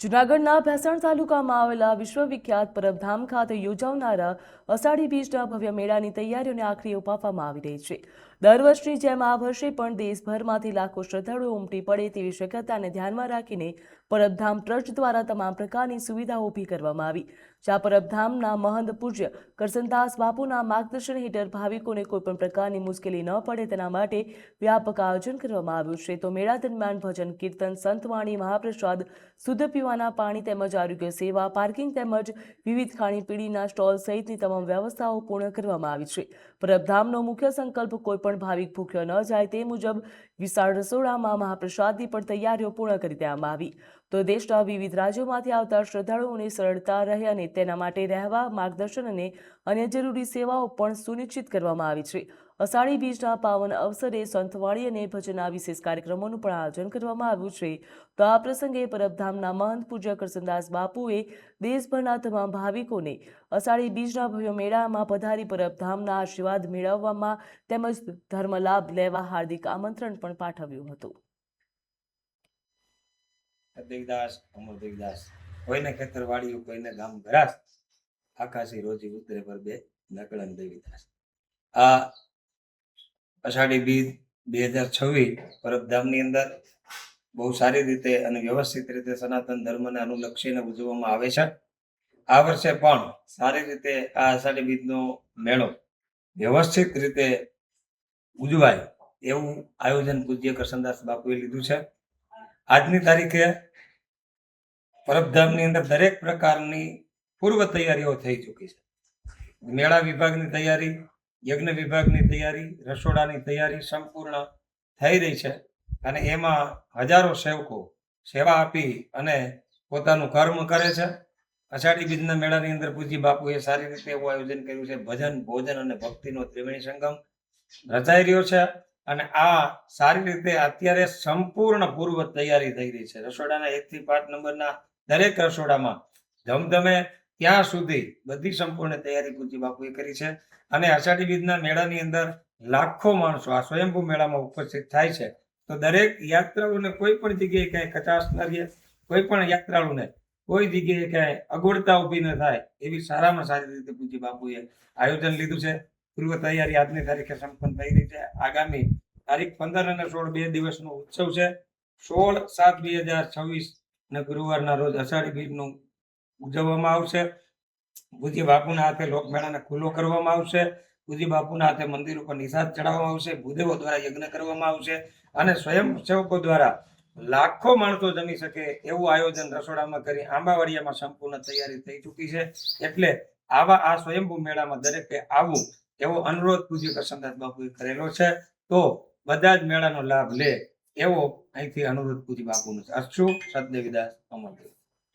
જૂનાગઢના ભેંસણ તાલુકામાં આવેલા વિશ્વવિખ્યાત પરબધામ ખાતે યોજાનારા અષાઢી બીજના ભવ્ય મેળાની તૈયારીઓને આખરી ઓપ આપવામાં આવી રહી છે। દર વર્ષની જેમ આ વર્ષે પણ દેશભરમાંથી લાખો શ્રદ્ધાળુઓ ઉમટી પડે તેવી શક્યતાને ધ્યાનમાં રાખીને પરબધામ ટ્રસ્ટ દ્વારા તમામ પ્રકારની સુવિધાઓ ઊભી કરવામાં આવી। જ્યાં પરબધામના મહંત પૂજ્ય કરસનદાસ બાપુના માર્ગદર્શન હેઠળ ભાવિકોને કોઈપણ પ્રકારની મુશ્કેલી ન પડે તેના માટે વ્યાપક આયોજન કરવામાં આવ્યું છે। તો મેળા દરમિયાન ભજન કીર્તન સંતવાણી મહાપ્રસાદ શુદ્ધ પીવાના પાણી તેમજ આરોગ્ય સેવા પાર્કિંગ તેમજ વિવિધ ખાણીપીણીના સ્ટોલ સહિતની તમામ વ્યવસ્થાઓ પૂર્ણ કરવામાં આવી છે। પરબધામનો મુખ્ય સંકલ્પ કોઈપણ ભાવિક ભૂખ્યો ન જાય તે મુજબ વિશાળ રસોડામાં મહાપ્રસાદની પણ તૈયારીઓ પૂર્ણ કરી દેવામાં આવી। તો દેશના વિવિધ રાજ્યોમાંથી આવતા શ્રદ્ધાળુઓને સરળતા રહે અને તેના માટે રહેવા માર્ગદર્શન અને અન્ય જરૂરી સેવાઓ પણ સુનિશ્ચિત કરવામાં આવી છે। અષાઢી બીજના પાવન અવસરે સંતવાણી અને ભજનના વિશેષ કાર્યક્રમોનું પણ આયોજન કરવામાં આવ્યું છે। તો આ પ્રસંગે પરબધામના મહંત પૂજ્ય કરસનદાસ બાપુએ દેશભરના તમામ ભાવિકોને અષાઢી બીજના ભવ્ય મેળામાં પધારી પરબધામના આશીર્વાદ મેળવવામાં તેમજ ધર્મ લાભ લેવા હાર્દિક આમંત્રણ પણ પાઠવ્યું હતું। દેવદાસ અમર દેવદાસ કોઈને ખેતરવાડી કોઈને ગામ ઘરાસ આકાશી રોજી ઉતરે પર બે નકળન દેવીદાસ। આ અષાઢી બીજ 2026 પરબધામની અંદર બહુ સારી રીતે અને વ્યવસ્થિત રીતે સનાતન ધર્મને અનુલક્ષીને ઉજવવામાં આવે છે। આ વર્ષે પણ સારી રીતે આ અષાઢી બીજનો મેળો વ્યવસ્થિત રીતે ઉજવાય એવું આયોજન પૂજ્ય કરસનદાસ બાપુએ લીધું છે। આજની તારીખે પરબધામની અંદર દરેક પ્રકારની પૂર્વ તૈયારીઓ થઈ ચૂકી છે। મેળા વિભાગની તૈયારી, યજ્ઞ વિભાગની તૈયારી, રસોડાની તૈયારી સંપૂર્ણ થઈ રહી છે અને એમાં હજારો સેવકો સેવા આપી અને પોતાનું કર્મ કરે છે। અષાઢી બીજના મેળાની અંદર પૂજ્ય બાપુએ સારી રીતે એવું આયોજન કર્યું છે। ભજન ભોજન અને ભક્તિનો ત્રિવેણી સંગમ રચાઈ રહ્યો છે અને આ સારી રીતે અત્યારે સંપૂર્ણ પૂર્વ તૈયારી થઈ રહી છે। રસોડાના 1 થી 5 નંબરના દરેક રસોડામાં ધમધમે ત્યાં સુધી બધી સંપૂર્ણ તૈયારી પૂજ્ય બાપુએ કરી છે અને અષાઢી બીજના મેળાની અંદર લાખો માણસો આ સ્વયંભૂ મેળામાં ઉપસ્થિત થાય છે। તો દરેક યાત્રાળુને કોઈ પણ જગ્યાએ ક્યાંય કચાશ ન રહે, કોઈ પણ યાત્રાળુને કોઈ જગ્યાએ ક્યાંય અગવડતા ઊભી ન થાય એવી સારામાં સારી રીતે પૂજ્ય બાપુએ આયોજન લીધું છે। પૂર્વ તૈયારી આજની તારીખે સંપન્ન થઈ રહી છે। આગામી તારીખ 15 અને 16 2 દિવસનો ઉત્સવ છે। 16/7/2026 ને ગુરુવારના રોજ અષાઢી બીજનું ઉજવવામાં આવશે। પૂજ્ય બાપુના હાથે લોકમેળાને ખુલ્લો કરવામાં આવશે। પૂજ્ય બાપુના હાથે મંદિર ઉપર નિષાદ ચડાવવામાં આવશે। ભૂદેવો દ્વારા યજ્ઞ કરવામાં આવશે અને સ્વયંસેવકો દ્વારા લાખો માણસો જમી શકે એવું આયોજન રસોડામાં કરી આંબાવાડિયામાં સંપૂર્ણ તૈયારી થઈ ચૂકી છે। એટલે આવા આ સ્વયંભૂ મેળામાં દરેકે આવવું એવો અનુરોધ પૂજ્ય કરસનદાસ બાપુએ કરેલો છે। તો બધા જ મેળાનો લાભ લે એવો અહીંથી અનુરોધ પૂજ્ય બાપુનો છે। અચ્છુ સતદેવીદાસ અમર।